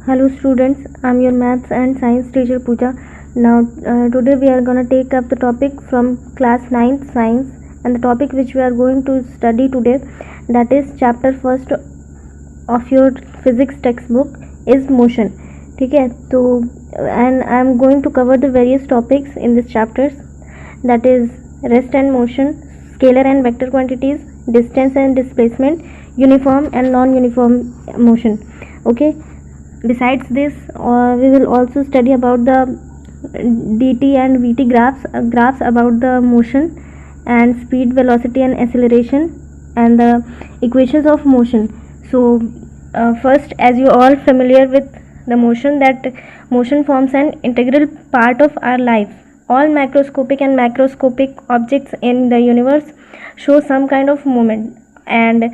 Hello students, I'm your maths and science teacher Pooja. Now today we are going to take up the topic from class 9th science, and the topic which we are going to study today, that is chapter first of your physics textbook, is motion. ठीक है, तो and I am going to cover the various topics in this chapters, that is rest and motion, scalar and vector quantities, distance and displacement, uniform and non-uniform motion. Okay. Besides this, we will also study about the dt and vt graphs about the motion and speed, velocity and acceleration, and the equations of motion. So first, as you all familiar with the motion, that motion forms an integral part of our life. All microscopic and macroscopic objects in the universe show some kind of movement, and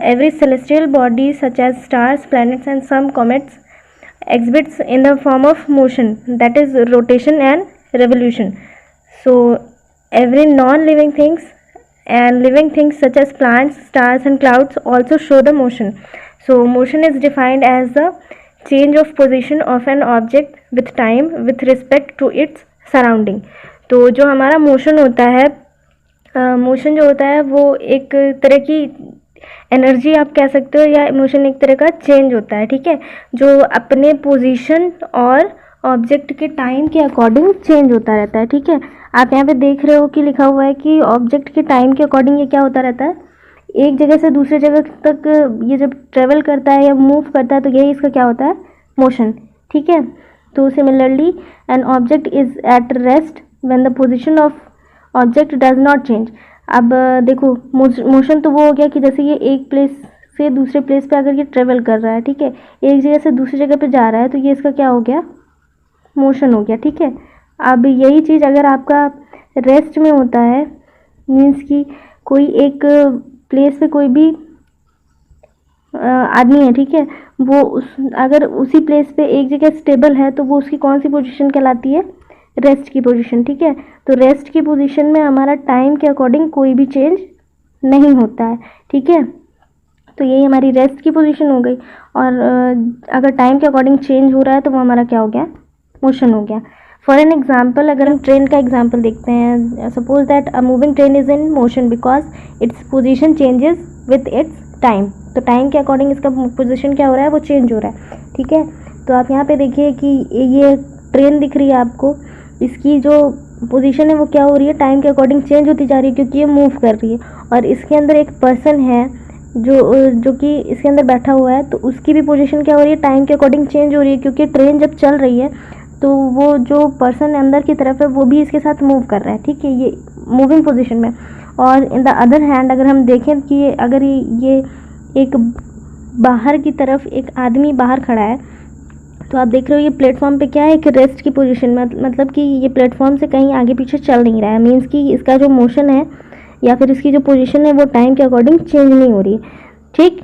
every celestial body such as stars, planets and some comets exhibits in the form of motion, that is rotation and revolution. So every non-living things and living things such as plants, stars and clouds also show the motion. So motion is defined as the change of position of an object with time with respect to its surrounding. तो जो हमारा motion होता है, motion जो होता है वो एक तरह की एनर्जी आप कह सकते हो, या इमोशन एक तरह का चेंज होता है, ठीक है, जो अपने पोजीशन और ऑब्जेक्ट के टाइम के अकॉर्डिंग चेंज होता रहता है. ठीक है, आप यहाँ पे देख रहे हो कि लिखा हुआ है कि ऑब्जेक्ट के टाइम के अकॉर्डिंग ये क्या होता रहता है, एक जगह से दूसरी जगह तक ये जब ट्रेवल करता है या मूव करता है तो यही इसका क्या होता है, मोशन. ठीक है, तो similarly an object is at rest when the position of object does not change. अब देखो, मोशन तो वो हो गया कि जैसे ये एक प्लेस से दूसरे प्लेस पे अगर ये ट्रेवल कर रहा है, ठीक है, एक जगह से दूसरी जगह पे जा रहा है, तो ये इसका क्या हो गया, मोशन हो गया. ठीक है, अब यही चीज़ अगर आपका रेस्ट में होता है, मीन्स कि कोई एक प्लेस पे कोई भी आदमी है, ठीक है, वो अगर उसी प्लेस पे एक जगह स्टेबल है तो वो उसकी कौन सी पोजीशन कहलाती है, रेस्ट की पोजीशन. ठीक है, तो रेस्ट की पोजीशन में हमारा टाइम के अकॉर्डिंग कोई भी चेंज नहीं होता है. ठीक है, तो यही हमारी रेस्ट की पोजीशन हो गई, और अगर टाइम के अकॉर्डिंग चेंज हो रहा है तो वो हमारा क्या हो गया, मोशन हो गया. फॉर एन एग्जाम्पल, अगर हम ट्रेन का एग्जाम्पल देखते हैं, suppose that a moving train is in motion because its position changes with its time. तो टाइम के अकॉर्डिंग इसका पोजीशन क्या हो रहा है, वो चेंज हो रहा है. ठीक है, तो आप यहाँ पे देखिए कि ये ट्रेन दिख रही है आपको, इसकी जो पोजीशन है वो क्या हो रही है, टाइम के अकॉर्डिंग चेंज होती जा रही है क्योंकि ये मूव कर रही है. और इसके अंदर एक पर्सन है जो कि इसके अंदर बैठा हुआ है, तो उसकी भी पोजीशन क्या हो रही है, टाइम के अकॉर्डिंग चेंज हो रही है, क्योंकि ट्रेन जब चल रही है तो वो जो पर्सन अंदर की तरफ है वो भी इसके साथ मूव कर रहा है. ठीक है, ये मूविंग पोजीशन में. और इन द अदर हैंड अगर हम देखें कि अगर ये एक बाहर की तरफ एक आदमी बाहर खड़ा है, तो आप देख रहे हो ये प्लेटफॉर्म पे क्या है, एक रेस्ट की पोजीशन में, मतलब कि ये प्लेटफॉर्म से कहीं आगे पीछे चल नहीं रहा है, मीन्स कि इसका जो मोशन है या फिर इसकी जो पोजीशन है वो टाइम के अकॉर्डिंग चेंज नहीं हो रही है. ठीक,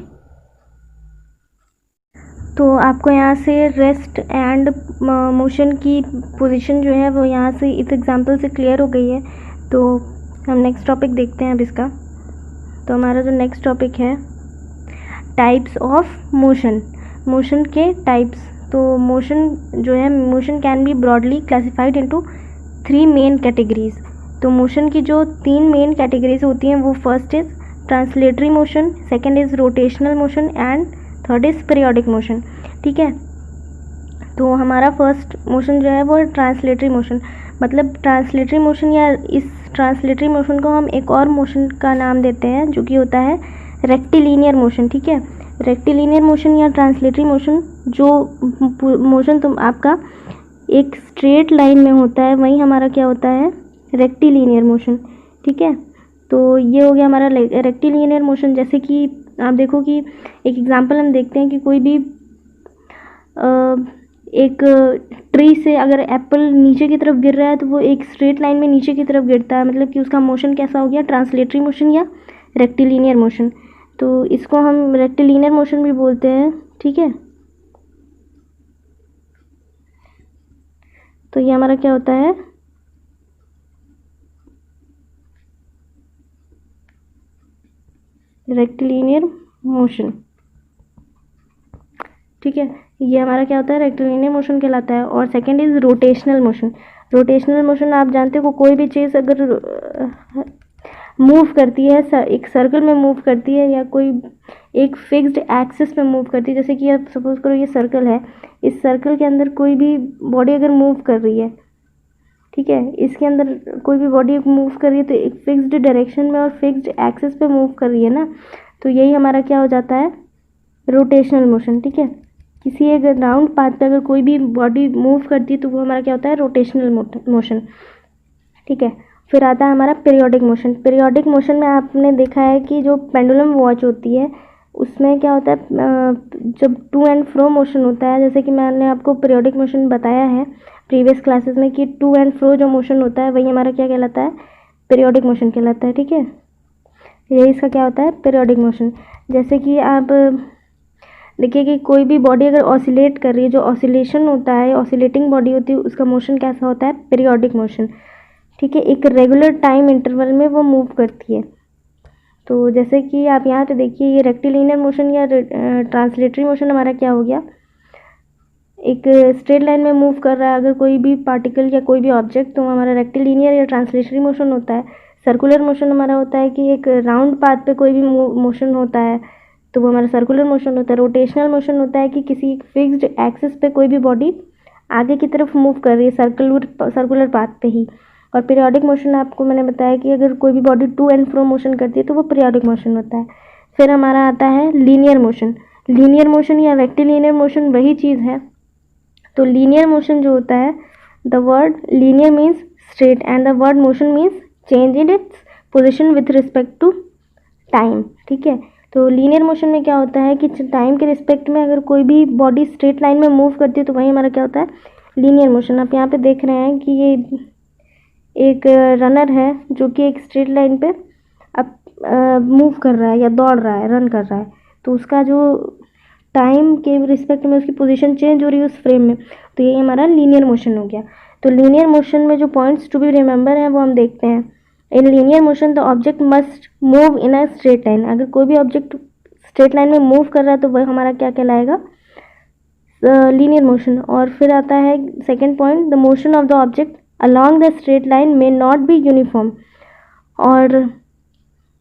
तो आपको यहाँ से रेस्ट एंड मोशन की पोजीशन जो है वो यहाँ से इस एग्जांपल से क्लियर हो गई है. तो हम नेक्स्ट टॉपिक देखते हैं अब इसका. तो हमारा जो नेक्स्ट टॉपिक है, टाइप्स ऑफ मोशन, मोशन के टाइप्स. तो मोशन जो है, motion can be broadly classified into 3 main categories. तो मोशन की जो 3 मेन कैटेगरीज होती हैं वो first is translatory motion, second is rotational motion and third is periodic motion. ठीक है, तो हमारा फर्स्ट मोशन जो है वो ट्रांसलेटरी मोशन. मतलब ट्रांसलेटरी मोशन, या इस ट्रांसलेटरी मोशन को हम एक और मोशन का नाम देते हैं जो कि होता है रेक्टिलिनियर मोशन. ठीक है, रेक्टिलिनियर मोशन या ट्रांसलेटरी मोशन, जो मोशन तुम आपका एक स्ट्रेट लाइन में होता है, वही हमारा क्या होता है, रेक्टिलिनियर मोशन. ठीक है, तो ये हो गया हमारा रेक्टिलिनियर मोशन. जैसे कि आप देखो कि एक एग्जांपल हम देखते हैं कि कोई भी एक ट्री से अगर एप्पल नीचे की तरफ गिर रहा है तो वो एक स्ट्रेट लाइन में नीचे की तरफ गिरता है, मतलब कि उसका मोशन कैसा हो गया, ट्रांसलेटरी मोशन या रेक्टिलिनियर मोशन. तो इसको हम रेक्टिलिनियर मोशन भी बोलते हैं. ठीक है, तो ये हमारा क्या होता है, रेक्टिलिनियर मोशन. ठीक है, ये हमारा क्या होता है, रेक्टिलिनियर मोशन कहलाता है। और second is rotational motion. Rotational motion आप जानते हो, कोई भी चीज़ अगर मूव करती है, एक सर्कल में मूव करती है या कोई एक फिक्स्ड एक्सिस में मूव करती है, जैसे कि आप सपोज करो ये सर्कल है, इस सर्कल के अंदर कोई भी बॉडी अगर मूव कर रही है, ठीक है, इसके अंदर कोई भी बॉडी मूव कर रही है तो एक फिक्स्ड डायरेक्शन में और फिक्स्ड एक्सिस पे मूव कर रही है ना, तो यही हमारा क्या हो जाता है, रोटेशनल मोशन। ठीक है, किसी एक राउंड पाथ पे अगर कोई भी बॉडी मूव करती है तो वो हमारा क्या होता है, रोटेशनल मोशन। ठीक है, फिर आता है हमारा पीरियोडिक मोशन। पीरियोडिक मोशन में आपने देखा है कि जो पेंडुलम वॉच होती है उसमें क्या होता है, जब टू एंड फ्रो मोशन होता है, जैसे कि मैंने आपको पीरियोडिक मोशन बताया है प्रीवियस क्लासेस में कि टू एंड फ्रो जो मोशन होता है वही हमारा क्या कहलाता है, पीरियोडिक मोशन कहलाता है। ठीक है, यही इसका क्या होता है, पीरियोडिक मोशन। जैसे कि आप देखिए कि कोई भी बॉडी अगर ऑसिलेट कर रही है, जो ऑसिलेशन होता है, ऑसिलेटिंग बॉडी होती है, उसका मोशन कैसा होता है, पीरियोडिक मोशन। ठीक है, एक रेगुलर टाइम इंटरवल में वो मूव करती है। तो जैसे कि आप यहाँ पे देखिए, ये रेक्टिलिनियर मोशन या ट्रांसलेटरी मोशन हमारा क्या हो गया, एक स्ट्रेट लाइन में मूव कर रहा है अगर कोई भी पार्टिकल या कोई भी ऑब्जेक्ट, तो हमारा रेक्टिलिनियर या ट्रांसलेटरी मोशन होता है। सर्कुलर मोशन हमारा होता है कि एक राउंड पाथ पे कोई भी मोशन होता है तो वो हमारा सर्कुलर मोशन होता है। रोटेशनल मोशन होता है कि किसी फिक्स्ड एक्सिस पे कोई भी बॉडी आगे की तरफ मूव कर रही है सर्कुलर पाथ पे ही। और पीरियोडिक मोशन आपको मैंने बताया कि अगर कोई भी body to and fro motion करती है तो वो पीरियोडिक मोशन होता है। फिर हमारा आता है लीनियर मोशन। लीनियर मोशन या रेक्टिलिनियर मोशन वही चीज़ है। तो लीनियर मोशन जो होता है, the word linear means straight and the word motion means change in its position with respect to time. ठीक है, तो लीनियर मोशन में क्या होता है कि टाइम के रिस्पेक्ट में अगर कोई भी बॉडी स्ट्रेट लाइन में मूव करती है तो वही हमारा क्या होता है, लीनियर मोशन। आप यहाँ पे देख रहे हैं कि ये एक रनर है जो कि एक स्ट्रेट लाइन पे अब मूव कर रहा है या दौड़ रहा है, रन कर रहा है, तो उसका जो टाइम के रिस्पेक्ट में उसकी पोजीशन चेंज हो रही है उस फ्रेम में, तो ये हमारा लीनियर मोशन हो गया। तो लीनियर मोशन में जो पॉइंट्स टू बी रिमेंबर हैं वो हम देखते हैं। In linear motion the object must move in a straight line. अगर कोई भी ऑब्जेक्ट स्ट्रेट लाइन में मूव कर रहा है तो वह हमारा क्या कहलाएगा, लीनियर मोशन। और फिर आता है second point, the motion of the object along the straight line may not be uniform. और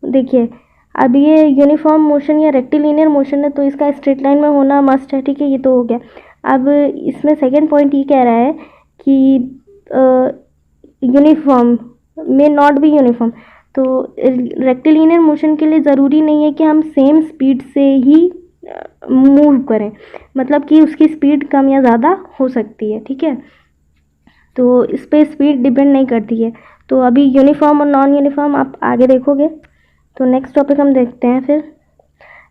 देखिए, अब ये यूनिफॉर्म मोशन या रेक्टिलिनियर मोशन है तो इसका स्ट्रेट लाइन में होना मस्ट है। ठीक है, ये तो हो गया। अब इसमें सेकेंड पॉइंट ये कह रहा है कि यूनिफॉर्म में नॉट बी यूनिफॉर्म। तो रेक्टिलिनियर मोशन के लिए ज़रूरी नहीं है कि हम सेम स्पीड से ही मूव करें, मतलब कि उसकी स्पीड कम या ज़्यादा हो सकती है। ठीक है, तो इस पर स्पीड डिपेंड नहीं करती है। तो अभी यूनिफॉर्म और नॉन यूनिफॉर्म आप आगे देखोगे। तो नेक्स्ट टॉपिक हम देखते हैं फिर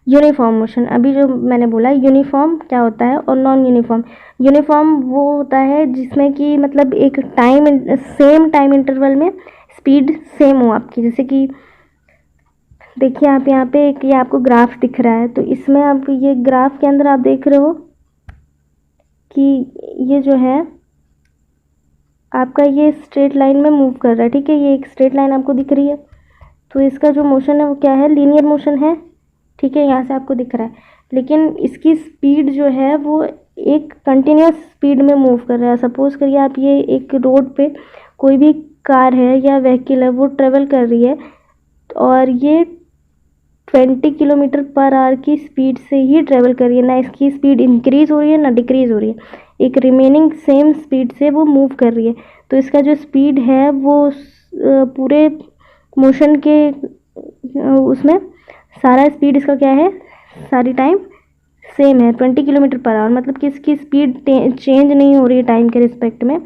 यूनिफॉर्म मोशन। अभी जो मैंने बोला यूनिफॉर्म क्या होता है और नॉन यूनिफॉर्म। यूनिफॉर्म वो होता है जिसमें कि मतलब एक सेम टाइम इंटरवल में स्पीड सेम हो आपकी। जैसे कि देखिए, आप यहाँ पे एक ये आपको ग्राफ दिख रहा है, तो इसमें आप ये ग्राफ के अंदर आप देख रहे हो कि ये जो है आपका ये स्ट्रेट लाइन में मूव कर रहा है। ठीक है, ये एक स्ट्रेट लाइन आपको दिख रही है, तो इसका जो मोशन है वो क्या है, लीनियर मोशन है। ठीक है, यहाँ से आपको दिख रहा है, लेकिन इसकी स्पीड जो है वो एक कंटिन्यूस स्पीड में मूव कर रहा है। सपोज करिए आप ये एक रोड पे कोई भी कार है या व्हीकल है वो ट्रेवल कर रही है और ये 20 किलोमीटर पर आवर की स्पीड से ही ट्रेवल कर रही है, ना इसकी स्पीड इंक्रीज़ हो रही है ना डिक्रीज़ हो रही है, एक रिमेनिंग सेम स्पीड से वो मूव कर रही है। तो इसका जो स्पीड है वो पूरे मोशन के उसमें सारा स्पीड इसका क्या है, सारी टाइम सेम है 20 किलोमीटर पर आवर, मतलब कि इसकी स्पीड चेंज नहीं हो रही है टाइम के रिस्पेक्ट में।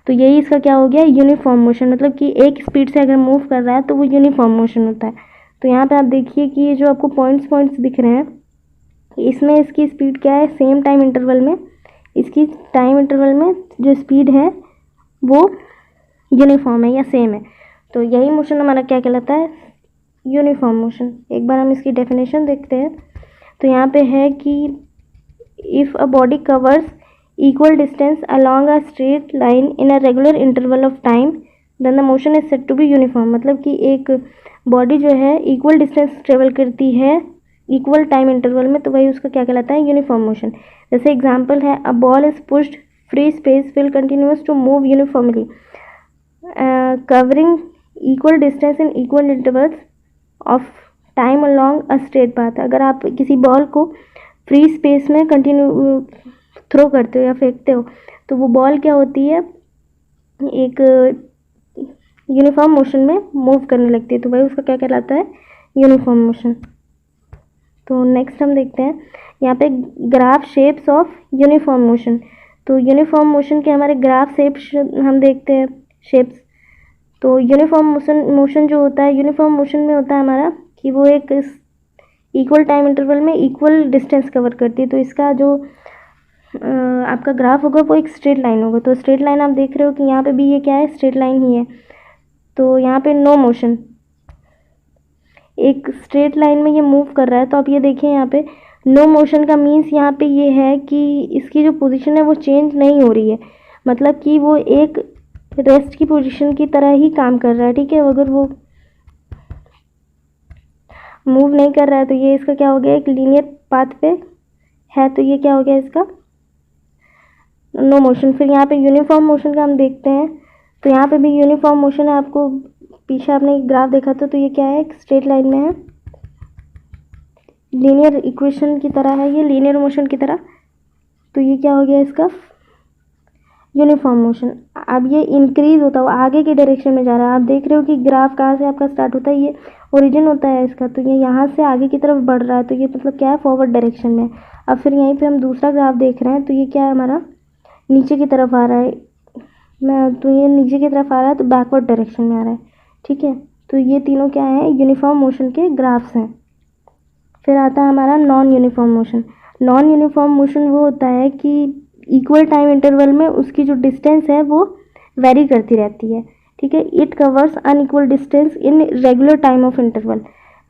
तो यही इसका क्या हो गया, यूनिफॉर्म मोशन, मतलब कि एक स्पीड से अगर मूव कर रहा है तो वो यूनिफॉर्म मोशन होता है। तो यहाँ पे आप देखिए कि ये जो आपको पॉइंट्स दिख रहे हैं, इसमें इसकी स्पीड क्या है, सेम टाइम इंटरवल में इसकी टाइम इंटरवल में जो स्पीड है वो यूनिफॉर्म है या सेम है। तो यही मोशन हमारा क्या कहलाता है, यूनिफॉर्म मोशन। एक बार हम इसकी डेफिनेशन देखते हैं। तो यहाँ पे है कि if a body covers equal distance along a straight line in a regular interval of time then the motion is said to be uniform. मतलब कि एक बॉडी जो है इक्वल डिस्टेंस ट्रेवल करती है इक्वल टाइम इंटरवल में, तो वही उसका क्या कहलाता है, यूनिफॉर्म मोशन। जैसे एग्जांपल है, a ball is pushed free space will continues to move uniformly covering equal distance in equal intervals of time along a straight path. अगर आप किसी बॉल को फ्री स्पेस में कंटिन्यू थ्रो करते हो या फेंकते हो, तो वो बॉल क्या होती है, एक यूनिफॉर्म मोशन में मूव करने लगती है, तो वही उसका क्या कहलाता है, यूनिफॉर्म मोशन। तो नेक्स्ट हम देखते हैं यहाँ पे graph shapes of uniform motion. तो यूनिफॉर्म मोशन के हमारे ग्राफ शेप्स हम देखते हैं, शेप्स। तो यूनिफॉर्म मोशन जो होता है, यूनिफॉर्म मोशन में होता है हमारा कि वो एक इक्वल टाइम इंटरवल में इक्वल डिस्टेंस कवर करती है। तो इसका जो आपका ग्राफ होगा वो एक स्ट्रेट लाइन होगा। तो स्ट्रेट लाइन आप देख रहे हो कि यहाँ पे भी ये क्या है, स्ट्रेट लाइन ही है। तो यहाँ पे नो मोशन, एक स्ट्रेट लाइन में ये मूव कर रहा है। तो आप ये देखिए यहाँ पे नो मोशन का मीन्स यहाँ पे ये है कि इसकी जो पोजीशन है वो चेंज नहीं हो रही है, मतलब कि वो एक रेस्ट की पोजीशन की तरह ही काम कर रहा है, ठीक है। अगर वो मूव नहीं कर रहा है तो ये इसका क्या हो गया, एक लीनियर पाथ पे है, तो ये क्या हो गया इसका, नो मोशन। फिर यहाँ पे यूनिफॉर्म मोशन का हम देखते हैं, तो यहाँ पे भी यूनिफॉर्म मोशन है। आपको पीछे आपने ग्राफ देखा था, तो ये क्या है, एक स्ट्रेट लाइन में है, लीनियर इक्वेशन की तरह है ये, लीनियर मोशन की तरह। तो ये क्या हो गया इसका, यूनिफॉर्म मोशन। अब ये इंक्रीज होता हुआ आगे की डायरेक्शन में जा रहा है। आप देख रहे हो कि ग्राफ कहाँ से आपका स्टार्ट होता है, ये ओरिजिन होता है इसका, तो ये यहाँ से आगे की तरफ बढ़ रहा है, तो ये मतलब क्या है, फॉरवर्ड डायरेक्शन में। अब फिर यहीं पे हम दूसरा ग्राफ देख रहे हैं, तो ये क्या है हमारा, नीचे की तरफ आ रहा है, तो ये नीचे की तरफ आ रहा है, तो बैकवर्ड डायरेक्शन में आ रहा है, ठीक है। तो ये तीनों क्या है, यूनिफॉर्म मोशन के ग्राफ्स हैं। फिर आता है हमारा non uniform motion. Non uniform motion वो होता है कि इक्वल टाइम इंटरवल में उसकी जो डिस्टेंस है वो वेरी करती रहती है, ठीक है। It covers unequal distance in regular time of interval.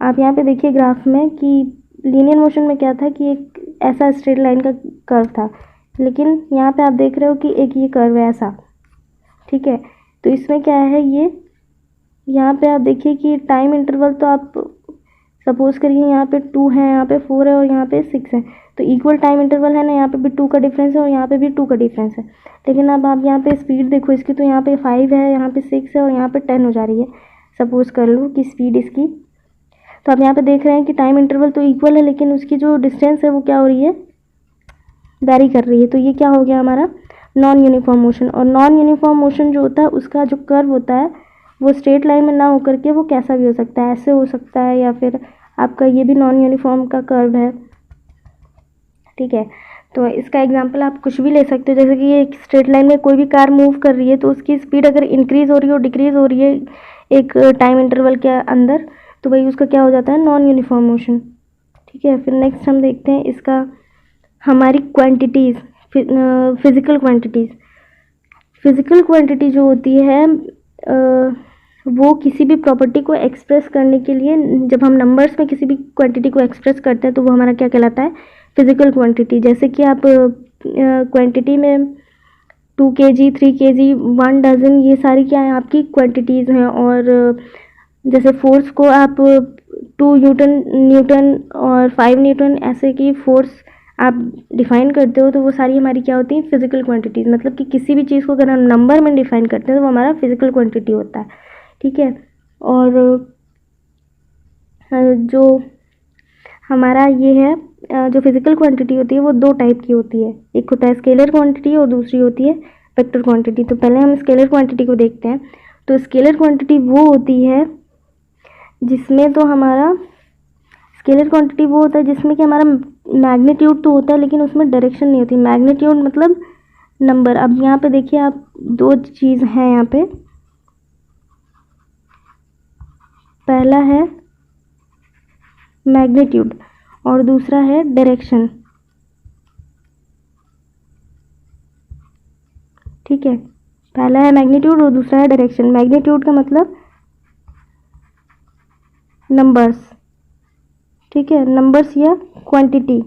आप यहाँ पे देखिए ग्राफ में कि लीनियर मोशन में क्या था कि एक ऐसा स्ट्रेट लाइन का कर्व था, लेकिन यहाँ पे आप देख रहे हो कि एक ये कर्व है ऐसा, ठीक है। तो इसमें क्या है, ये यहाँ पे आप देखिए कि टाइम इंटरवल, तो आप सपोज करिए यहाँ पे 2 है, यहाँ पे 4 है और यहाँ पे 6 है, तो इक्वल टाइम इंटरवल है ना, यहाँ पे भी 2 का डिफरेंस है और यहाँ पे भी 2 का डिफरेंस है। लेकिन अब आप यहाँ पे स्पीड देखो इसकी, तो यहाँ पे 5 है, यहाँ पे 6 है और यहाँ पे 10 हो जा रही है, सपोज कर लो कि स्पीड इसकी। तो आप यहाँ पे देख रहे हैं कि टाइम इंटरवल तो इक्वल है, लेकिन उसकी जो डिस्टेंस है वो क्या हो रही है, वेरी कर रही है। तो ये क्या हो गया हमारा, नॉन यूनिफॉर्म मोशन। और नॉन यूनिफॉर्म मोशन जो होता है उसका जो कर्व होता है वो स्ट्रेट लाइन में ना होकर के वो कैसा भी हो सकता है, ऐसे हो सकता है, या फिर आपका ये भी नॉन यूनिफॉर्म का कर्व है, ठीक है। तो इसका एग्जांपल आप कुछ भी ले सकते हो, जैसे कि ये एक स्ट्रेट लाइन में कोई भी कार मूव कर रही है, तो उसकी स्पीड अगर इंक्रीज हो रही है और डिक्रीज हो रही है एक टाइम इंटरवल के अंदर, तो वही उसका क्या हो जाता है, नॉन यूनिफॉर्म मोशन, ठीक है। फिर नेक्स्ट हम देखते हैं इसका हमारी quantities, physical quantities. Physical quantity जो होती है वो किसी भी प्रॉपर्टी को एक्सप्रेस करने के लिए, जब हम नंबर्स में किसी भी क्वांटिटी को एक्सप्रेस करते हैं तो वो हमारा क्या कहलाता है, फिज़िकल क्वांटिटी। जैसे कि आप क्वांटिटी में 2 kg, 3 kg, 1 डजन, ये सारी क्या है, आपकी क्वांटिटीज़ हैं। और जैसे फोर्स को आप 2 न्यूटन और 5 न्यूटन ऐसे की फोर्स आप डिफ़ाइन करते हो, तो वो सारी हमारी क्या होती हैं, फिज़िकल क्वांटिटीज़। मतलब कि किसी भी चीज़ को अगर हम नंबर में डिफ़ाइन करते हैं तो वो हमारा फिज़िकल क्वांटिटी होता है, ठीक है। और जो हमारा ये है, जो फिज़िकल क्वांटिटी होती है वो 2 टाइप की होती है, एक होता है स्केलर क्वांटिटी और दूसरी होती है वेक्टर क्वांटिटी। तो पहले हम स्केलर क्वांटिटी को देखते हैं। तो स्केलर क्वांटिटी वो होती है जिसमें, तो हमारा स्केलर क्वांटिटी वो होता है जिसमें कि हमारा मैग्नीट्यूड तो होता है लेकिन उसमें डायरेक्शन नहीं होती। मैग्नीट्यूड मतलब नंबर। अब यहाँ पे देखिए आप, 2 चीज़ हैं यहाँ पे, पहला है मैग्नीट्यूड और दूसरा है डायरेक्शन, ठीक है। पहला है मैग्नीट्यूड और दूसरा है डायरेक्शन। मैग्नीट्यूड का मतलब नंबर्स, ठीक है, नंबर्स या क्वांटिटी,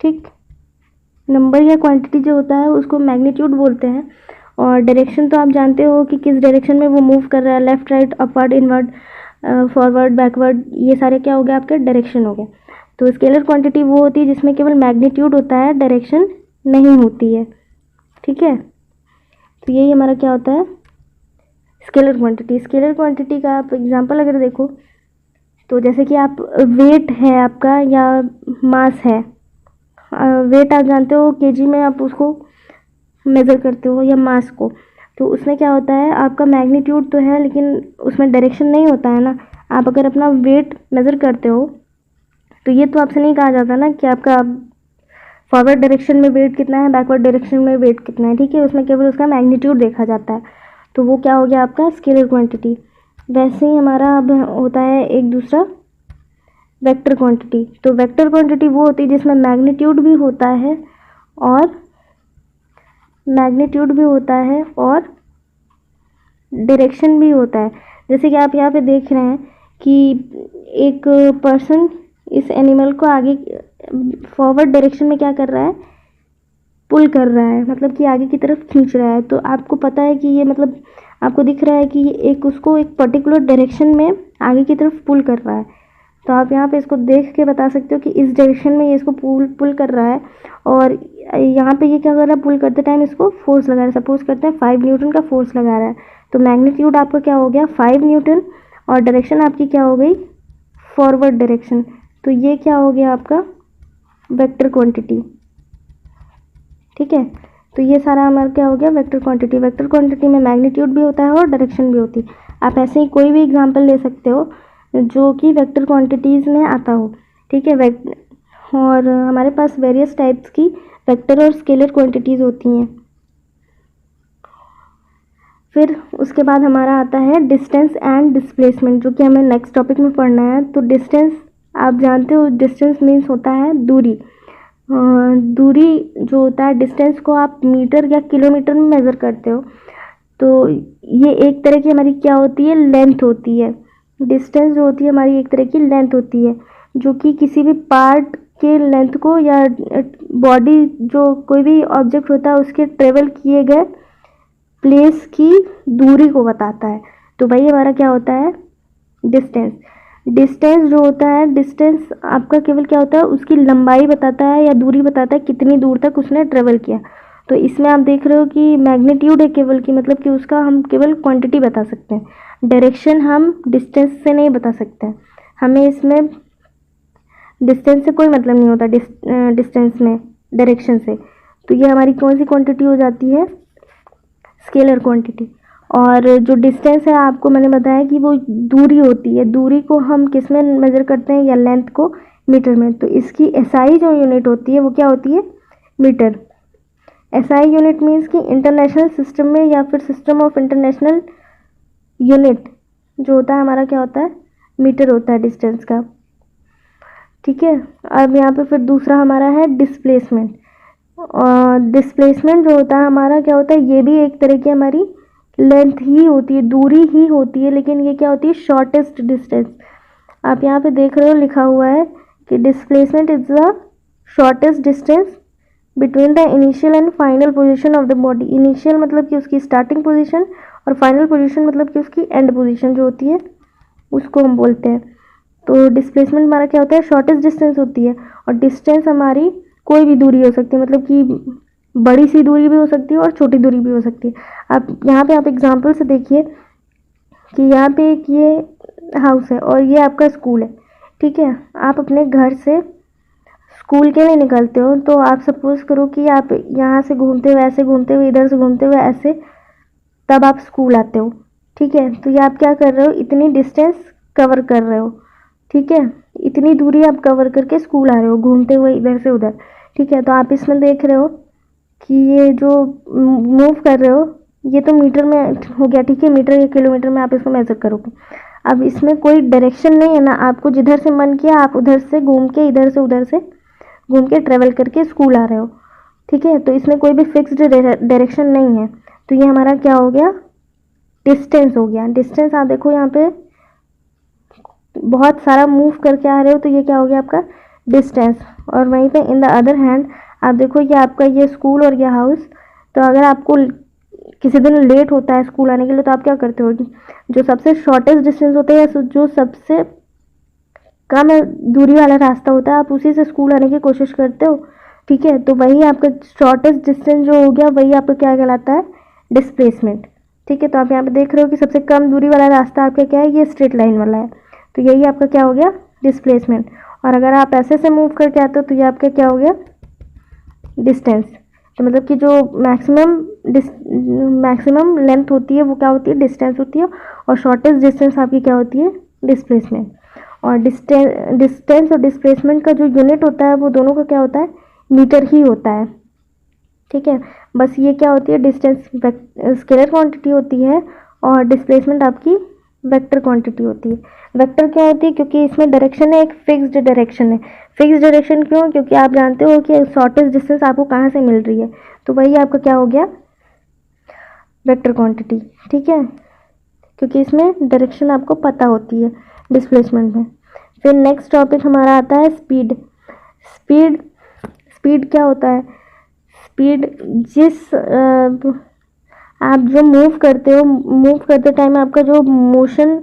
ठीक। नंबर या क्वांटिटी जो होता है उसको मैग्नीट्यूड बोलते हैं। और डायरेक्शन तो आप जानते हो कि किस डायरेक्शन में वो मूव कर रहा है, left, right, upward, inward, forward, backward, ये सारे क्या हो गया आपके डायरेक्शन हो गया। तो स्केलर क्वांटिटी वो होती है जिसमें केवल मैग्नीट्यूड होता है, डायरेक्शन नहीं होती है। ठीक है, तो यही हमारा क्या होता है स्केलर क्वांटिटी। स्केलर क्वांटिटी का आप एग्जांपल अगर देखो तो जैसे कि आप वेट है आपका या मास है, वेट आप जानते हो केजी में आप उसको मेज़र करते हो या मास को, तो उसमें क्या होता है आपका मैग्नीट्यूड तो है लेकिन उसमें डायरेक्शन नहीं होता है ना। आप अगर अपना वेट मेज़र करते हो तो ये तो आपसे नहीं कहा जाता ना कि आपका फॉरवर्ड डायरेक्शन में वेट कितना है, बैकवर्ड डायरेक्शन में वेट कितना है। ठीक है, उसमें केवल उसका मैग्नीट्यूड देखा जाता है, तो वो क्या हो गया आपका स्केलर क्वांटिटी। वैसे ही हमारा अब होता है एक दूसरा वेक्टर क्वांटिटी। तो वेक्टर क्वांटिटी वो होती है जिसमें मैग्नीट्यूड भी होता है और डायरेक्शन भी होता है। जैसे कि आप यहाँ पे देख रहे हैं कि एक पर्सन इस एनिमल को आगे फॉरवर्ड डायरेक्शन में क्या कर रहा है, पुल कर रहा है, मतलब कि आगे की तरफ खींच रहा है। तो आपको पता है कि ये मतलब आपको दिख रहा है कि एक उसको एक पर्टिकुलर डायरेक्शन में आगे की तरफ पुल कर रहा है। तो आप यहाँ पे इसको देख के बता सकते हो कि इस डायरेक्शन में ये इसको पुल कर रहा है और यहाँ पे ये क्या कर रहा है, पुल करते टाइम इसको फोर्स लगा रहा है। सपोज करते हैं 5 न्यूटन का फोर्स लगा रहा है, तो मैग्नीट्यूड आपका क्या हो गया 5 न्यूटन और डायरेक्शन आपकी क्या हो गई फॉरवर्ड डायरेक्शन। तो ये क्या हो गया आपका वेक्टर क्वांटिटी। ठीक है, तो ये सारा हमारा क्या हो गया वेक्टर क्वांटिटी। वेक्टर क्वांटिटी में मैग्नीट्यूड भी होता है और डायरेक्शन भी होती है। आप ऐसे ही कोई भी एग्जांपल ले सकते हो जो कि वेक्टर क्वांटिटीज़ में आता हो। ठीक है, और हमारे पास वेरियस टाइप्स की वेक्टर और स्केलर क्वांटिटीज़ होती हैं। फिर उसके बाद हमारा आता है डिस्टेंस एंड डिस्प्लेसमेंट, जो कि हमें नेक्स्ट टॉपिक में पढ़ना है। तो डिस्टेंस आप जानते हो, डिस्टेंस मीन्स होता है दूरी। दूरी जो होता है, डिस्टेंस को आप मीटर या किलोमीटर में मेज़र करते हो, तो ये एक तरह की हमारी क्या होती है लेंथ होती है। डिस्टेंस जो होती है हमारी एक तरह की लेंथ होती है, जो कि किसी भी पार्ट के लेंथ को या बॉडी जो कोई भी ऑब्जेक्ट होता है उसके ट्रेवल किए गए प्लेस की दूरी को बताता है। तो वही हमारा क्या होता है डिस्टेंस। डिस्टेंस जो होता है, डिस्टेंस आपका केवल क्या होता है उसकी लंबाई बताता है या दूरी बताता है कितनी दूर तक उसने ट्रेवल किया। तो इसमें आप देख रहे हो कि मैग्नीट्यूड है केवल की, मतलब कि उसका हम केवल क्वांटिटी बता सकते हैं, डायरेक्शन हम डिस्टेंस से नहीं बता सकते हैं। हमें इसमें डिस्टेंस से कोई मतलब नहीं होता, डिस्टेंस में डायरेक्शन से। तो ये हमारी कौन सी क्वांटिटी हो जाती है स्केलर क्वांटिटी। और जो डिस्टेंस है आपको मैंने बताया कि वो दूरी होती है, दूरी को हम किस में मेज़र करते हैं या लेंथ को मीटर में। तो इसकी एसआई जो यूनिट होती है वो क्या होती है मीटर। एसआई यूनिट मीन्स कि इंटरनेशनल सिस्टम में या फिर सिस्टम ऑफ इंटरनेशनल यूनिट जो होता है हमारा क्या होता है मीटर होता है डिस्टेंस का। ठीक है, अब यहाँ पे फिर दूसरा हमारा है डिस्प्लेसमेंट। और डिस्प्लेसमेंट जो होता है हमारा क्या होता है, ये भी एक तरह की हमारी लेंथ ही होती है, दूरी ही होती है, लेकिन ये क्या होती है शॉर्टेस्ट डिस्टेंस। आप यहाँ पे देख रहे हो लिखा हुआ है कि displacement is the shortest distance between the initial and final position of the body. Initial मतलब कि उसकी स्टार्टिंग पोजीशन और फाइनल पोजीशन मतलब कि उसकी एंड पोजीशन जो होती है उसको हम बोलते हैं। तो डिस्प्लेसमेंट हमारा क्या होता है शॉर्टेस्ट डिस्टेंस होती है। और डिस्टेंस हमारी कोई भी दूरी हो सकती है, मतलब कि बड़ी सी दूरी भी हो सकती है और छोटी दूरी भी हो सकती है। आप यहाँ पे आप एग्जांपल से देखिए कि यहाँ पे एक ये हाउस है और ये आपका स्कूल है। ठीक है, आप अपने घर से स्कूल के लिए निकलते हो, तो आप सपोज करो कि आप यहाँ से घूमते हुए ऐसे घूमते हुए इधर से घूमते हुए ऐसे तब आप स्कूल आते हो। ठीक है, तो ये आप क्या कर रहे हो इतनी डिस्टेंस कवर कर रहे हो। ठीक है, इतनी दूरी आप कवर करके स्कूल आ रहे हो घूमते हुए इधर से उधर। ठीक है, तो आप इसमें देख रहे हो कि ये जो मूव कर रहे हो ये तो मीटर में हो गया। ठीक है, मीटर या किलोमीटर में आप इसको मेजर करोगे। अब इसमें कोई डायरेक्शन नहीं है ना, आपको जिधर से मन किया आप उधर से घूम के इधर से उधर से घूम के ट्रेवल करके स्कूल आ रहे हो। ठीक है, तो इसमें कोई भी फिक्स्ड डायरेक्शन नहीं है। तो ये हमारा क्या हो गया डिस्टेंस हो गया। डिस्टेंस आप देखो यहाँ पे बहुत सारा मूव करके आ रहे हो, तो ये क्या हो गया आपका डिस्टेंस। और वहीं पे इन द अदर हैंड आप देखो ये आपका ये स्कूल और ये हाउस, तो अगर आपको किसी दिन लेट होता है स्कूल आने के लिए, तो आप क्या करते हो, जो सबसे शॉर्टेस्ट डिस्टेंस होता है या जो सबसे कम दूरी वाला रास्ता होता है, आप उसी से स्कूल आने की कोशिश करते हो। ठीक है, तो वही आपका शॉर्टेस्ट डिस्टेंस जो हो गया, वही आपका क्या कहलाता है, डिस्प्लेसमेंट। ठीक है, तो आप यहाँ पे देख रहे हो कि सबसे कम दूरी वाला रास्ता आपका क्या है, ये स्ट्रेट लाइन वाला है, तो यही आपका क्या हो गया, डिस्प्लेसमेंट। और अगर आप ऐसे से मूव करके आते हो तो ये आपका क्या हो गया, डिस्टेंस। तो मतलब कि जो मैक्सिमम लेंथ होती है वो क्या होती है, डिस्टेंस होती है, और शॉर्टेस्ट डिस्टेंस आपकी क्या होती है, डिस्प्लेसमेंट। और डिस्टेंस और डिस्प्लेसमेंट का जो यूनिट होता है वो दोनों का क्या होता है, मीटर ही होता है। ठीक है, बस ये क्या होती है, डिस्टेंस स्केलर क्वांटिटी होती है और डिस्प्लेसमेंट आपकी वेक्टर क्वांटिटी होती है। वेक्टर क्यों होती है, क्योंकि इसमें डायरेक्शन है, एक फिक्स्ड डायरेक्शन है। फिक्स्ड डायरेक्शन क्यों, क्योंकि आप जानते हो कि शॉर्टेस्ट डिस्टेंस आपको कहाँ से मिल रही है, तो वही आपका क्या हो गया, वेक्टर क्वांटिटी। ठीक है, क्योंकि इसमें डायरेक्शन आपको पता होती है डिस्प्लेसमेंट में। फिर नेक्स्ट टॉपिक हमारा आता है स्पीड। स्पीड स्पीड क्या होता है, स्पीड जिस आप जो मूव करते हो, मूव करते टाइम आपका जो मोशन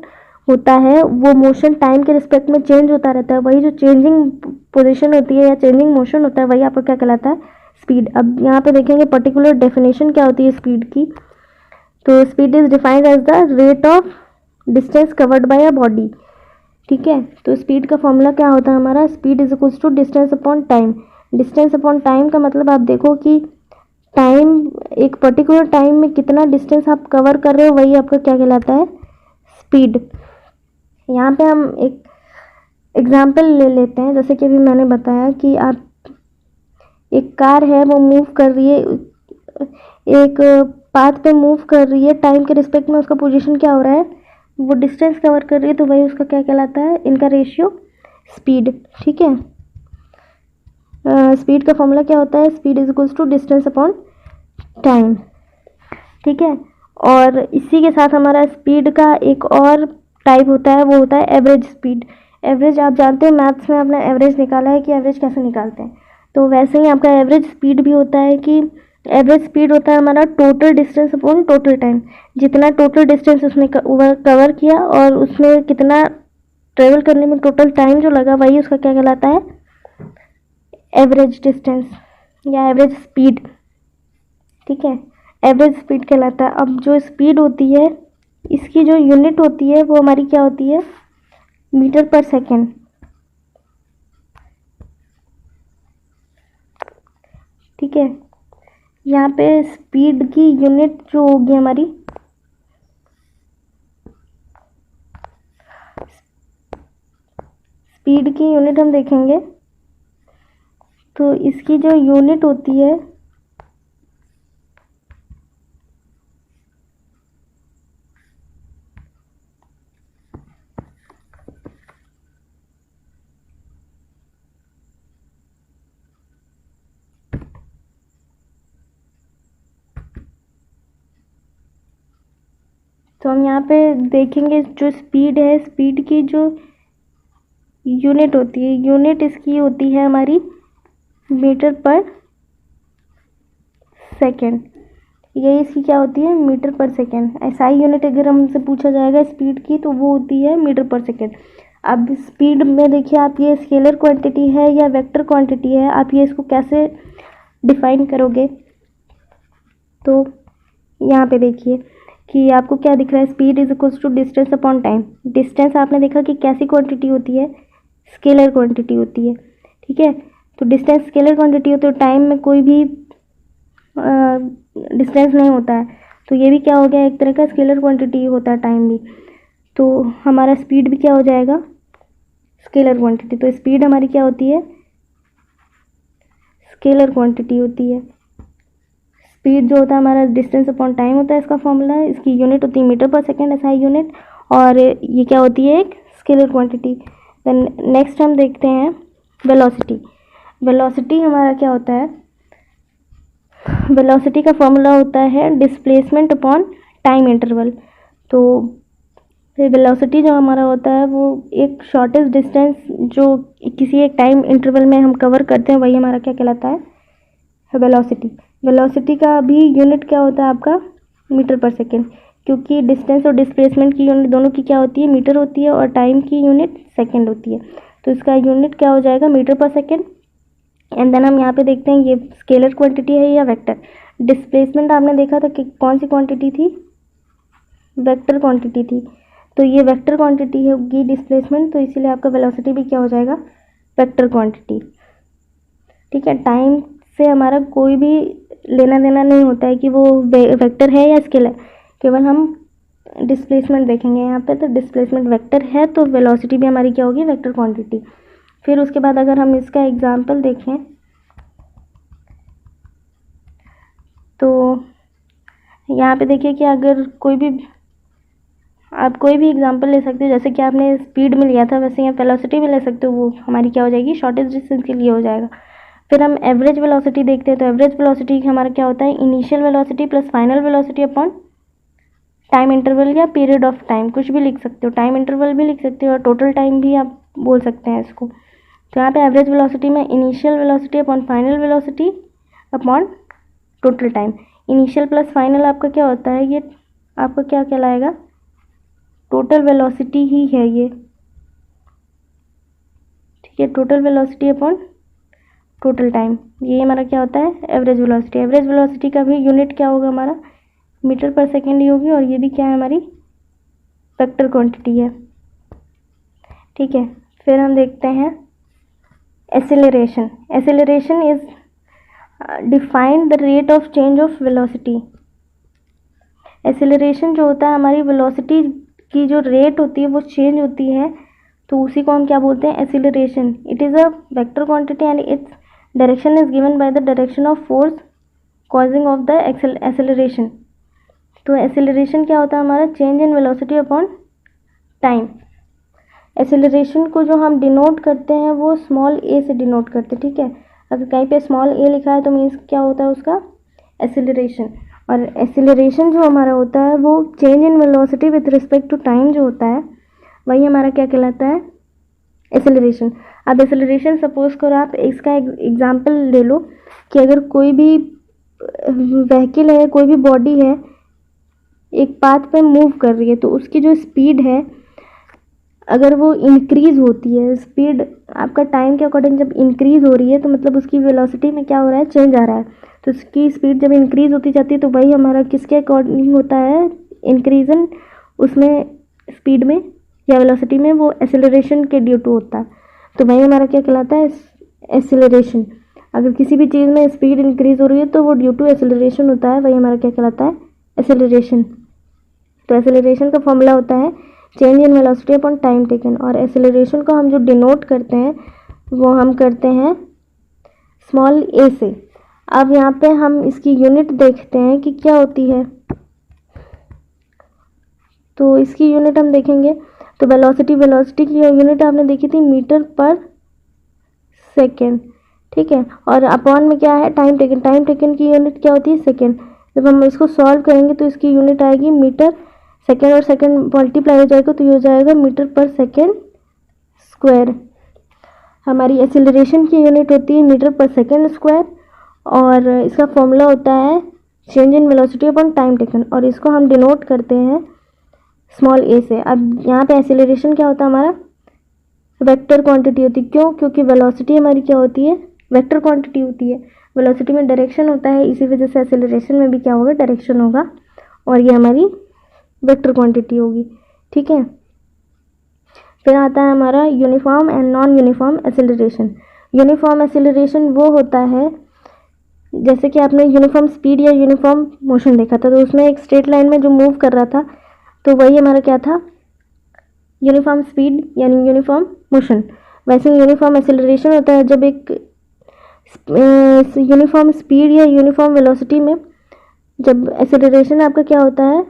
होता है वो मोशन टाइम के रिस्पेक्ट में चेंज होता रहता है। वही जो चेंजिंग पोजीशन होती है या चेंजिंग मोशन होता है, वही आपका क्या कहलाता है, स्पीड। अब यहाँ पे देखेंगे पर्टिकुलर डेफिनेशन क्या होती है स्पीड की। तो speed is defined as the rate of distance covered by a body. ठीक है, तो स्पीड का फॉर्मूला क्या होता है हमारा, speed is equals to distance upon time. Distance upon time का मतलब आप देखो कि टाइम, एक पर्टिकुलर टाइम में कितना डिस्टेंस आप कवर कर रहे हो, वही आपका क्या कहलाता है, स्पीड। यहाँ पे हम एक एग्जाम्पल ले लेते हैं, जैसे कि अभी मैंने बताया कि आप, एक कार है वो मूव कर रही है, एक पाथ पे मूव कर रही है, टाइम के रिस्पेक्ट में उसका पोजीशन क्या हो रहा है, वो डिस्टेंस कवर कर रही है, तो वही उसका क्या कहलाता है, इनका रेशियो स्पीड। ठीक है, स्पीड का फॉर्मूला क्या होता है, speed is equals to distance upon time. ठीक है, और इसी के साथ हमारा स्पीड का एक और टाइप होता है, वो होता है एवरेज स्पीड। एवरेज आप जानते हो, मैथ्स में आपने एवरेज निकाला है कि एवरेज कैसे निकालते हैं, तो वैसे ही आपका एवरेज स्पीड भी होता है कि एवरेज स्पीड होता है हमारा total distance upon total time. जितना टोटल डिस्टेंस उसने कवर किया और उसमें कितना ट्रेवल करने में टोटल टाइम जो लगा, वही उसका क्या कहलाता है, एवरेज डिस्टेंस या एवरेज स्पीड। ठीक है, एवरेज स्पीड कहलाता है। अब जो स्पीड होती है, इसकी जो यूनिट होती है वो हमारी क्या होती है, मीटर पर सेकेंड। ठीक है, यहाँ पे स्पीड की यूनिट जो होगी हमारी, स्पीड की यूनिट हम देखेंगे, तो इसकी जो यूनिट होती है, तो हम यहाँ पे देखेंगे जो स्पीड है, स्पीड की जो यूनिट होती है, यूनिट इसकी होती है हमारी मीटर पर सेकेंड। ये इसकी क्या होती है, मीटर पर सेकेंड। ऐसा ही यूनिट अगर हमसे पूछा जाएगा स्पीड की, तो वो होती है मीटर पर सेकेंड। अब स्पीड में देखिए आप, ये स्केलर क्वांटिटी है या वेक्टर क्वांटिटी है, आप ये इसको कैसे डिफाइन करोगे, तो यहाँ पे देखिए कि आपको क्या दिख रहा है, speed is equals to distance upon time. Distance आपने देखा कि कैसी क्वांटिटी होती है, स्केलर क्वांटिटी होती है। ठीक है, तो डिस्टेंस स्केलर क्वांटिटी होती है, टाइम में कोई भी डिस्टेंस नहीं होता है, तो ये भी क्या हो गया, एक तरह का स्केलर क्वांटिटी होता है टाइम भी। तो हमारा स्पीड भी क्या हो जाएगा, स्केलर क्वांटिटी। तो स्पीड हमारी क्या होती है, स्केलर क्वांटिटी होती है। स्पीड जो होता है हमारा डिस्टेंस अपॉन टाइम होता है, इसका फॉर्मूला है, इसकी यूनिट होती है मीटर पर सेकेंड, एसआई यूनिट, और ये क्या होती है, एक स्केलर क्वांटिटी। देन नेक्स्ट हम देखते हैं वेलोसिटी। वेलोसिटी हमारा क्या होता है, वेलोसिटी का फॉर्मूला होता है डिस्प्लेसमेंट अपॉन टाइम इंटरवल। तो वेलोसिटी जो हमारा होता है वो एक शॉर्टेस्ट डिस्टेंस जो किसी एक टाइम इंटरवल में हम कवर करते हैं, वही हमारा क्या कहलाता है, वेलोसिटी। वेलोसिटी का भी यूनिट क्या होता है आपका, मीटर पर सेकेंड, क्योंकि डिस्टेंस और डिस्प्लेसमेंट की यूनिट दोनों की क्या होती है, मीटर होती है, और टाइम की यूनिट सेकेंड होती है। तो इसका यूनिट क्या हो जाएगा, मीटर पर सेकेंड। एंड देन हम यहाँ पे देखते हैं ये स्केलर क्वांटिटी है या वेक्टर। डिस्प्लेसमेंट आपने देखा था कि कौन सी क्वांटिटी थी, वेक्टर क्वांटिटी थी, तो ये वेक्टर क्वांटिटी होगी डिस्प्लेसमेंट, तो इसीलिए आपका वेलोसिटी भी क्या हो जाएगा, वेक्टर क्वांटिटी। ठीक है, टाइम से हमारा कोई भी लेना देना नहीं होता है कि वो वेक्टर है या स्केलर, केवल हम डिस्प्लेसमेंट देखेंगे यहाँ पे, तो डिस्प्लेसमेंट वेक्टर है तो वेलोसिटी भी हमारी क्या होगी, वेक्टर क्वांटिटी। फिर उसके बाद अगर हम इसका एग्जांपल देखें तो यहाँ पे देखिए कि अगर आप कोई भी एग्जांपल ले सकते हो, जैसे कि आपने स्पीड में लिया था वैसे यहाँ वेलोसिटी में ले सकते हो, वो हमारी क्या हो जाएगी, शॉर्टेस्ट डिस्टेंस के लिए हो जाएगा। फिर हम एवरेज वेलोसिटी देखते हैं, तो एवरेज वेलोसिटी हमारा क्या होता है, initial velocity plus final velocity upon time interval या पीरियड ऑफ टाइम, कुछ भी लिख सकते हो, टाइम इंटरवल भी लिख सकते हो और टोटल टाइम भी आप बोल सकते हैं इसको। तो यहाँ पे एवरेज वेलोसिटी में initial velocity upon final velocity upon total time, initial plus final आपका क्या होता है, ये आपका क्या कहलाएगा, टोटल वेलोसिटी ही है ये। ठीक है, total velocity upon total time, ये हमारा क्या होता है, एवरेज वेलोसिटी। एवरेज वेलोसिटी का भी यूनिट क्या होगा हमारा, मीटर पर सेकेंड ही होगी, और ये भी क्या है, हमारी वेक्टर क्वांटिटी है। ठीक है, फिर हम देखते हैं acceleration. Acceleration is define the rate of change of velocity. Acceleration जो होता है, हमारी वेलोसिटी की जो रेट होती है वो चेंज होती है, तो उसी को हम क्या बोलते हैं, acceleration. It is a vector quantity and its direction is given by the direction of force causing of the acceleration. तो एक्सेलरेशन क्या होता है हमारा, change in velocity upon time. Acceleration को जो हम डिनोट करते हैं वो स्मॉल ए से डिनोट करते हैं। ठीक है, अगर कहीं पे स्मॉल ए लिखा है तो मीन्स क्या होता है उसका, एक्सेलरेशन। और एक्सेलरेशन जो हमारा होता है वो change in velocity with respect to time जो होता है, वही हमारा क्या कहलाता है, एक्सेलरेशन। अब एक्सेलरेशन सपोज करो आप इसका एग्जांपल ले लो कि अगर कोई भी व्हीकल है, कोई भी बॉडी है, एक पाथ पे मूव कर रही है, तो उसकी जो स्पीड है अगर वो इंक्रीज़ होती है, स्पीड आपका टाइम के अकॉर्डिंग जब इंक्रीज़ हो रही है तो मतलब उसकी वेलोसिटी में क्या हो रहा है, चेंज आ रहा है। तो उसकी स्पीड जब इंक्रीज़ होती जाती है तो वही हमारा किसके अकॉर्डिंग होता है, इंक्रीजन उसमें स्पीड में या वेलोसिटी में, वो एक्सेलरेशन के ड्यू टू होता है। तो वही हमारा क्या कहलाता है, एक्सेलरेशन। अगर किसी भी चीज़ में स्पीड इंक्रीज़ हो रही है तो वो ड्यू टू एक्सेलरेशन होता है, वही हमारा क्या कहलाता है, एक्सेलरेशन। तो एक्सेलरेशन का फॉर्मूला होता है change in velocity upon time taken, और एक्सेलरेशन को हम जो डिनोट करते हैं वो हम करते हैं स्मॉल ए से। अब यहाँ पे हम इसकी यूनिट देखते हैं कि क्या होती है, तो इसकी यूनिट हम देखेंगे तो वेलोसिटी की यूनिट आपने देखी थी मीटर पर सेकेंड। ठीक है, और अपॉन में क्या है, टाइम टेकन की यूनिट क्या होती है, सेकेंड। जब हम इसको सॉल्व करेंगे तो इसकी यूनिट आएगी मीटर, सेकेंड और सेकेंड मल्टीप्लाई हो जाएगा तो ये हो जाएगा मीटर पर सेकेंड स्क्वायर। हमारी एक्सेलरेशन की यूनिट होती है मीटर पर सेकेंड स्क्वायर, और इसका फॉर्मूला होता है change in velocity upon time taken, और इसको हम डिनोट करते हैं स्मॉल ए से। अब यहाँ पे एक्सेलरेशन क्या होता है हमारा, वेक्टर क्वांटिटी होती है। क्यों, क्योंकि वेलोसिटी हमारी क्या होती है, वेक्टर क्वांटिटी होती है। वेलोसिटी में डायरेक्शन होता है, इसी वजह से एक्सेलरेशन में भी क्या होगा, डायरेक्शन होगा, और ये हमारी वेक्टर क्वांटिटी होगी। ठीक है, फिर आता है हमारा uniform and non uniform acceleration. Uniform acceleration वो होता है, जैसे कि आपने यूनिफॉर्म स्पीड या यूनिफॉर्म मोशन देखा था, तो उसमें एक स्ट्रेट लाइन में जो मूव कर रहा था, तो वही हमारा क्या था, यूनिफॉर्म स्पीड यानी यूनिफॉर्म मोशन। वैसे यूनिफॉर्म एक्सेलरेशन होता है जब एक यूनिफॉर्म स्पीड या यूनिफॉर्म वेलोसिटी में जब एक्सेलरेशन आपका क्या होता है,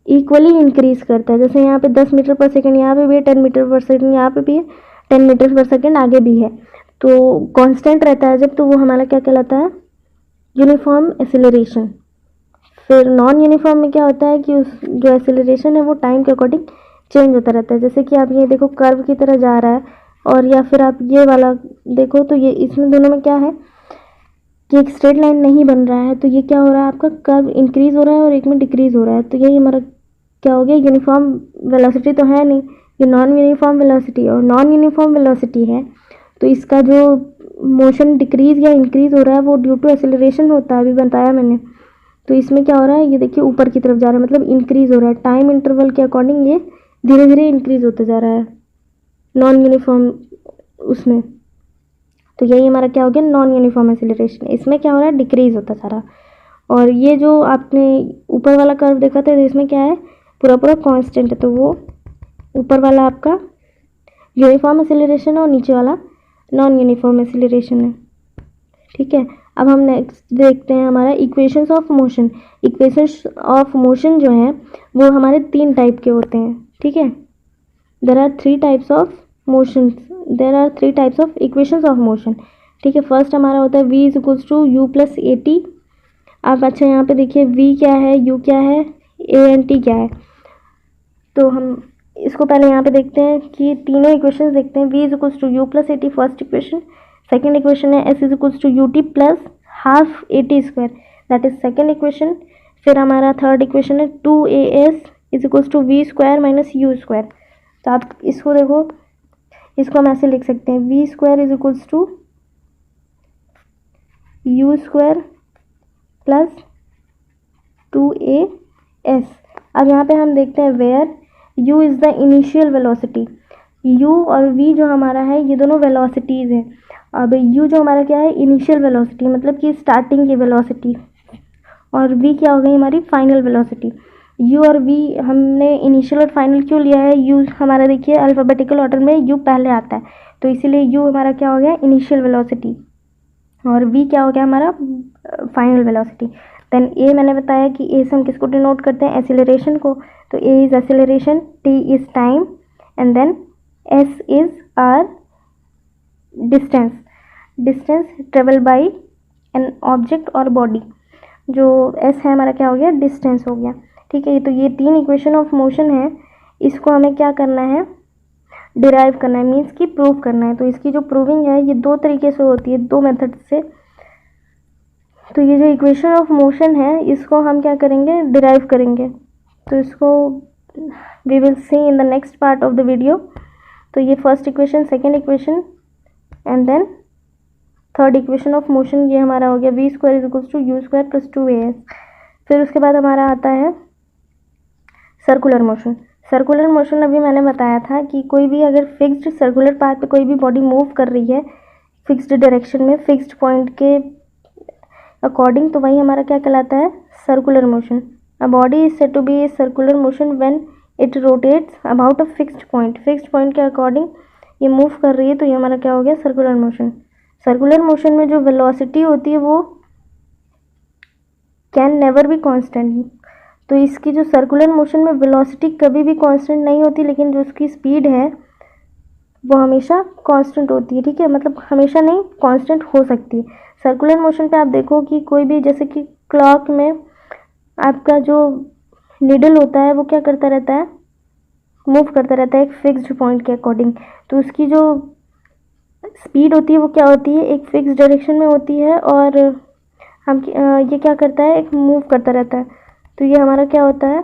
इक्वली इंक्रीज करता है। जैसे यहाँ पे 10 मीटर पर सेकेंड यहाँ पे भी है, 10 मीटर पर सेकेंड यहाँ पे भी है, 10 मीटर पर सेकेंड आगे भी है, तो कांस्टेंट रहता है जब, तो वो हमारा क्या कहलाता है, यूनिफॉर्म एक्सेलरेशन। फिर नॉन यूनिफॉर्म में क्या होता है कि उस जो एक्सेलरेशन है वो टाइम के अकॉर्डिंग चेंज होता रहता है। जैसे कि आप ये देखो कर्व की तरह जा रहा है, और या फिर आप ये वाला देखो तो ये इसमें दोनों में क्या है ये एक स्ट्रेट लाइन नहीं बन रहा है, तो ये क्या हो रहा है, आपका कर्व इंक्रीज हो रहा है और एक में डिक्रीज हो रहा है। तो यही हमारा क्या हो गया, यूनिफॉर्म वेलोसिटी तो है नहीं, ये नॉन यूनिफॉर्म वेलोसिटी, और नॉन यूनिफॉर्म वेलोसिटी है तो इसका जो मोशन डिक्रीज या इंक्रीज हो रहा है वो ड्यू टू एक्सेलरेशन होता है, अभी बताया मैंने। तो इसमें क्या हो रहा है, ये देखिए ऊपर की तरफ जा रहा है, मतलब इंक्रीज हो रहा है, टाइम इंटरवल के अकॉर्डिंग ये धीरे धीरे इंक्रीज होते जा रहा है नॉन यूनिफॉर्म उसमें। तो यही हमारा क्या हो गया, नॉन यूनिफॉर्म एक्सेलरेशन। इसमें क्या हो रहा है, डिक्रीज होता जा रहा। और ये जो आपने ऊपर वाला कर्व देखा था, तो इसमें क्या है, पूरा पूरा कांस्टेंट है, तो वो ऊपर वाला आपका यूनिफॉर्म एक्सेलरेशन है और नीचे वाला नॉन यूनिफॉर्म एक्सेलरेशन है। ठीक है, अब हम नेक्स्ट देखते हैं हमारा equations of motion. Equations of motion जो है वो हमारे 3 टाइप के होते हैं। ठीक है, there are 3 types of motions, there are 3 types of equations of motion. ठीक है, फर्स्ट हमारा होता है v is equals to u plus a t. आप अच्छा यहाँ पे देखिए v क्या है, u क्या है, a एंड t क्या है। तो हम इसको पहले यहाँ पे देखते हैं कि तीनों इक्वेशंस देखते हैं। v is equals to u plus a t first equation, second equation है s is equals to u t plus half a t square, that is second equation. फिर हमारा थर्ड इक्वेशन है 2as is equals to v square minus u square. तो आप इसको देखो, इसको हम ऐसे लिख सकते हैं, v square is equals to u square plus 2as। अब यहाँ पे हम देखते हैं where u is the initial velocity. u और v जो हमारा है ये दोनों वेलोसिटीज़ हैं। अब u जो हमारा क्या है, इनिशियल वेलोसिटी, मतलब कि स्टार्टिंग की वेलोसिटी, और v क्या हो गई, हमारी फाइनल वेलोसिटी। u और v हमने इनिशियल और फाइनल क्यों लिया है, u हमारा देखिए अल्फ़ाबेटिकल ऑर्डर में u पहले आता है, तो इसीलिए u हमारा क्या हो गया, इनिशियल वेलोसिटी, और v क्या हो गया हमारा फाइनल वेलोसिटी। देन a मैंने बताया कि a से हम किसको डिनोट करते हैं, एक्सीलरेशन को, तो a is acceleration, t is time, and then s is our distance, distance travel by an object और बॉडी। जो s है हमारा क्या हो गया, डिस्टेंस हो गया। ठीक है, तो ये 3 इक्वेशन ऑफ मोशन है, इसको हमें क्या करना है, डिराइव करना है, मीन्स कि प्रूव करना है। तो इसकी जो प्रूविंग है ये 2 तरीके से होती है, 2 मेथड से। तो ये जो इक्वेशन ऑफ मोशन है इसको हम क्या करेंगे, डिराइव करेंगे। तो इसको we will see in the next part of the video. तो ये first equation, second equation and then third equation of motion, ये हमारा हो गया v square is equals to u square plus 2as। फिर उसके बाद हमारा आता है सर्कुलर मोशन। सर्कुलर मोशन अभी मैंने बताया था कि कोई भी अगर फिक्स्ड सर्कुलर पाथ पे कोई भी बॉडी मूव कर रही है फिक्स्ड डायरेक्शन में, फिक्स्ड पॉइंट के अकॉर्डिंग, तो वही हमारा क्या कहलाता है, circular motion. A body is said to be a circular motion when it rotates about a fixed point, fixed point के अकॉर्डिंग ये मूव कर रही है, तो ये हमारा क्या हो गया, सर्कुलर मोशन। सर्कुलर मोशन में जो वेलोसिटी होती है वो कैन नेवर बी कांस्टेंट। तो इसकी जो सर्कुलर मोशन में वेलोसिटी कभी भी कांस्टेंट नहीं होती, लेकिन जो उसकी स्पीड है वो हमेशा कांस्टेंट होती है। ठीक है, मतलब हमेशा नहीं, कांस्टेंट हो सकती है। सर्कुलर मोशन पे आप देखो कि कोई भी, जैसे कि क्लॉक में आपका जो नीडल होता है वो क्या करता रहता है, मूव करता रहता है एक फिक्स्ड पॉइंट के अकॉर्डिंग। तो उसकी जो स्पीड होती है वो क्या होती है, एक फिक्स डायरेक्शन में होती है, और हम ये क्या करता है, एक मूव करता रहता है। तो ये हमारा क्या होता है,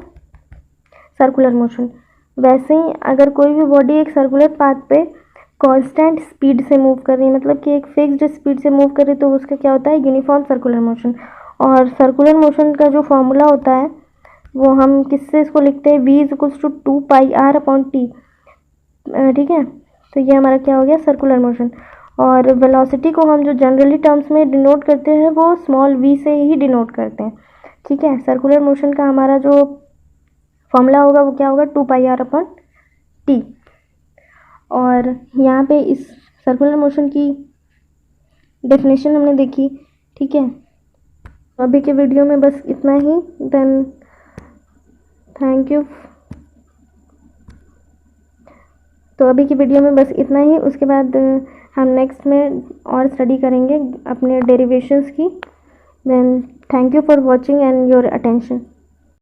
सर्कुलर मोशन। वैसे ही अगर कोई भी बॉडी एक सर्कुलर पाथ पे कांस्टेंट स्पीड से मूव कर रही है, मतलब कि एक फिक्स्ड स्पीड से मूव कर रही है, तो उसका क्या होता है, यूनिफॉर्म सर्कुलर मोशन। और सर्कुलर मोशन का जो फॉर्मूला होता है वो हम किससे इसको लिखते हैं, v is equals to 2πr upon t। ठीक है, तो ये हमारा क्या हो गया, सर्कुलर मोशन। और वेलोसिटी को हम जो जनरली टर्म्स में डिनोट करते हैं वो स्मॉल v से ही डिनोट करते हैं। ठीक है, सर्कुलर मोशन का हमारा जो फॉर्मूला होगा वो क्या होगा, 2πr अपॉन t। और यहाँ पे इस सर्कुलर मोशन की डेफिनेशन हमने देखी। ठीक है, अभी के वीडियो में बस इतना ही। Then thank you. तो अभी की वीडियो में बस इतना ही, उसके बाद हम नेक्स्ट में और स्टडी करेंगे अपने डेरिवेशंस की। Then thank you for watching and your attention.